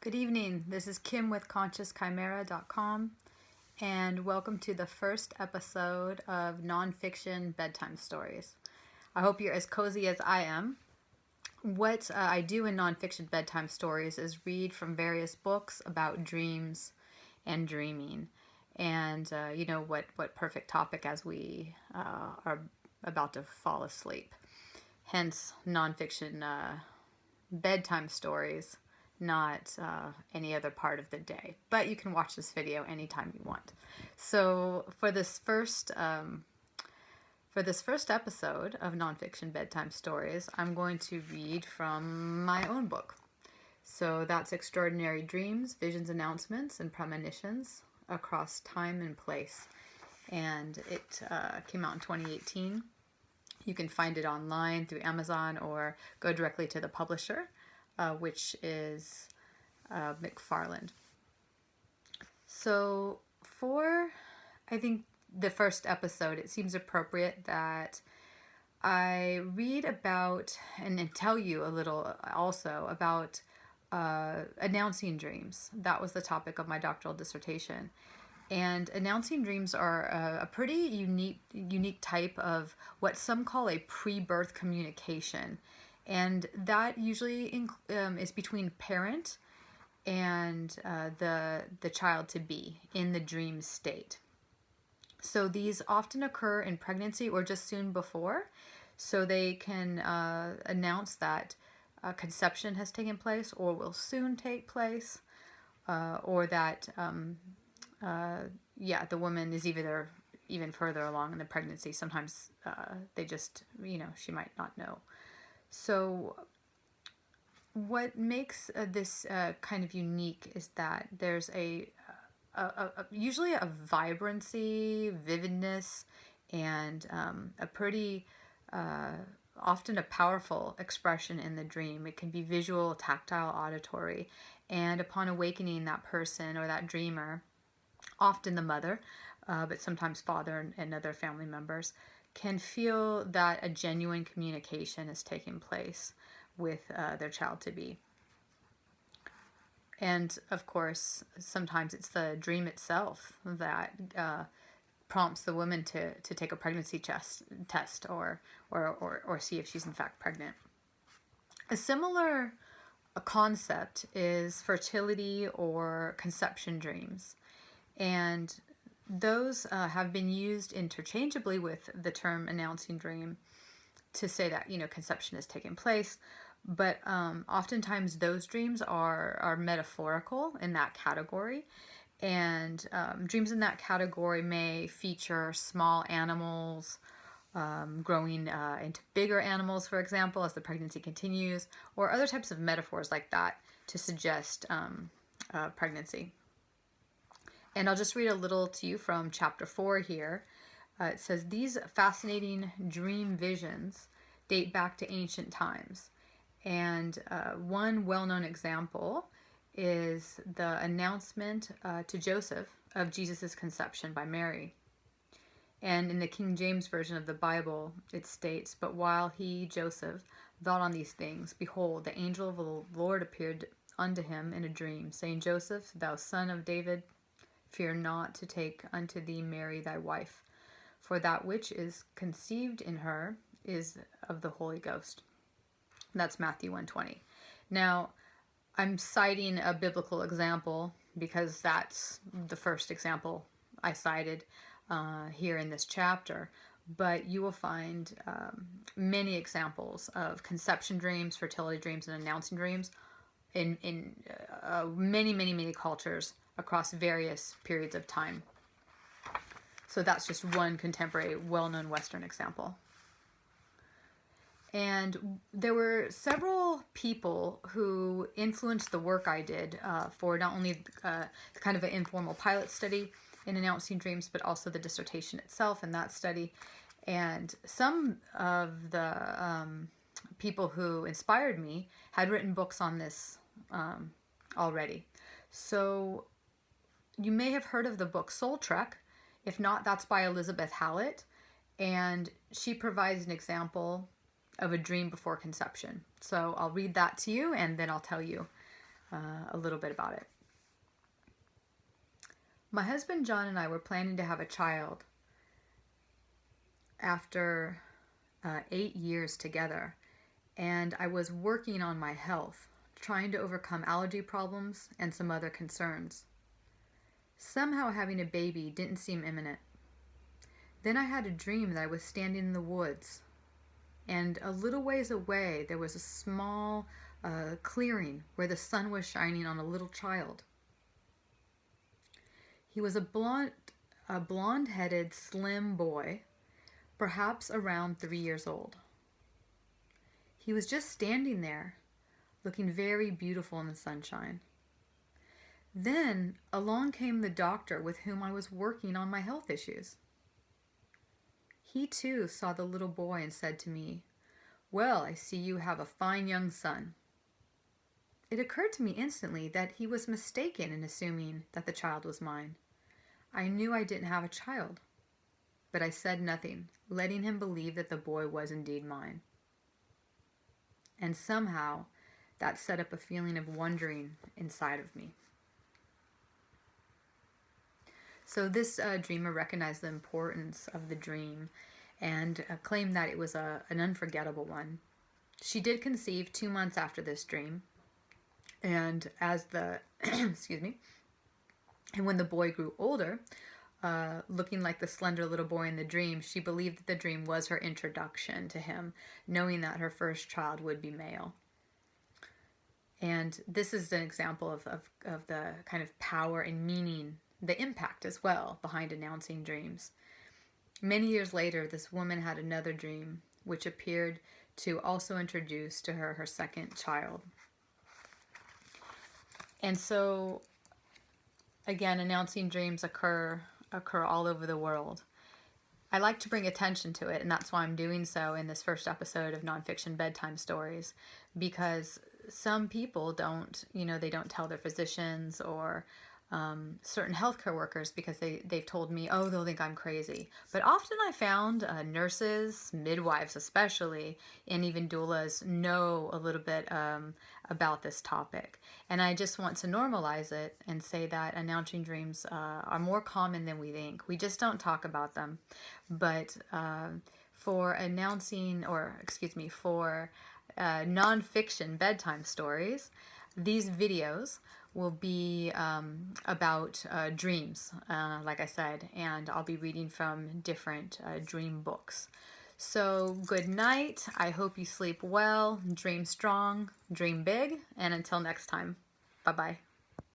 Good evening. This is Kim with ConsciousChimera.com, and welcome to the first episode of Nonfiction Bedtime Stories. I hope you're as cozy as I am. What I do in Nonfiction Bedtime Stories is read from various books about dreams and dreaming, and what perfect topic as we are about to fall asleep. Hence, nonfiction bedtime stories, not any other part of the day. But you can watch this video anytime you want. So for this first episode of Nonfiction Bedtime Stories, I'm going to read from my own book. So that's Extraordinary Dreams, Visions, Announcements, and Premonitions Across Time and Place. And it came out in 2018. You can find it online through Amazon or go directly to the publisher, which is McFarland. So for, I think, the first episode, it seems appropriate that I read about and tell you a little also about announcing dreams. That was the topic of my doctoral dissertation. And announcing dreams are a pretty unique type of what some call a pre-birth communication. And that usually is between parent and the child to be in the dream state. So these often occur in pregnancy or just soon before. So they can announce that conception has taken place or will soon take place, or that the woman is either even further along in the pregnancy. Sometimes they just, she might not know. So what makes this kind of unique is that there's usually a vibrancy, vividness, and a pretty often a powerful expression in the dream. It can be visual, tactile, auditory, and upon awakening, that person or that dreamer, often the mother, but sometimes father and other family members, can feel that a genuine communication is taking place with their child to be. And of course, sometimes it's the dream itself that prompts the woman to take a pregnancy test or see if she's in fact pregnant. A similar concept is fertility or conception dreams. And those have been used interchangeably with the term announcing dream to say that, conception has taken place. But oftentimes those dreams are metaphorical in that category. And dreams in that category may feature small animals growing into bigger animals, for example, as the pregnancy continues, or other types of metaphors like that to suggest pregnancy. And I'll just read a little to you from chapter 4 here. It says, these fascinating dream visions date back to ancient times. And one well-known example is the announcement to Joseph of Jesus' conception by Mary. And in the King James Version of the Bible, it states, but while he, Joseph, thought on these things, behold, the angel of the Lord appeared unto him in a dream, saying, Joseph, thou son of David, fear not to take unto thee Mary thy wife, for that which is conceived in her is of the Holy Ghost. That's Matthew 1:20. Now, I'm citing a biblical example because that's the first example I cited here in this chapter. But you will find many examples of conception dreams, fertility dreams, and announcing dreams in many cultures across various periods of time. So that's just one contemporary, well-known Western example. And there were several people who influenced the work I did for not only kind of an informal pilot study in announcing dreams, but also the dissertation itself and that study. And some of the people who inspired me had written books on this already. So you may have heard of the book Soul Trek. If not, that's by Elizabeth Hallett. And she provides an example of a dream before conception. So I'll read that to you and then I'll tell you a little bit about it. My husband John and I were planning to have a child after 8 years together, and I was working on my health, trying to overcome allergy problems and some other concerns. Somehow having a baby didn't seem imminent. Then I had a dream that I was standing in the woods, and a little ways away there was a small clearing where the sun was shining on a little child. He was a blonde-headed, slim boy, perhaps around 3 years old. He was just standing there, looking very beautiful in the sunshine. Then along came the doctor with whom I was working on my health issues. He too saw the little boy and said to me, "Well, I see you have a fine young son." It occurred to me instantly that he was mistaken in assuming that the child was mine. I knew I didn't have a child, but I said nothing, letting him believe that the boy was indeed mine. And somehow that set up a feeling of wondering inside of me. So this dreamer recognized the importance of the dream and claimed that it was an unforgettable one. She did conceive 2 months after this dream, and as the excuse me, and when the boy grew older, looking like the slender little boy in the dream, she believed that the dream was her introduction to him, knowing that her first child would be male. And this is an example of the kind of power and meaning, the impact as well, behind announcing dreams. Many years later, this woman had another dream, which appeared to also introduce to her second child. And so, again, announcing dreams occur all over the world. I like to bring attention to it, and that's why I'm doing so in this first episode of Nonfiction Bedtime Stories, because some people don't tell their physicians or certain healthcare workers because they've told me, oh, they'll think I'm crazy. But often I found nurses, midwives especially, and even doulas know a little bit about this topic. And I just want to normalize it and say that announcing dreams are more common than we think. We just don't talk about them. But for nonfiction bedtime stories, these videos will be about dreams, like I said, and I'll be reading from different dream books. So good night. I hope you sleep well, dream strong, dream big, and until next time, bye-bye.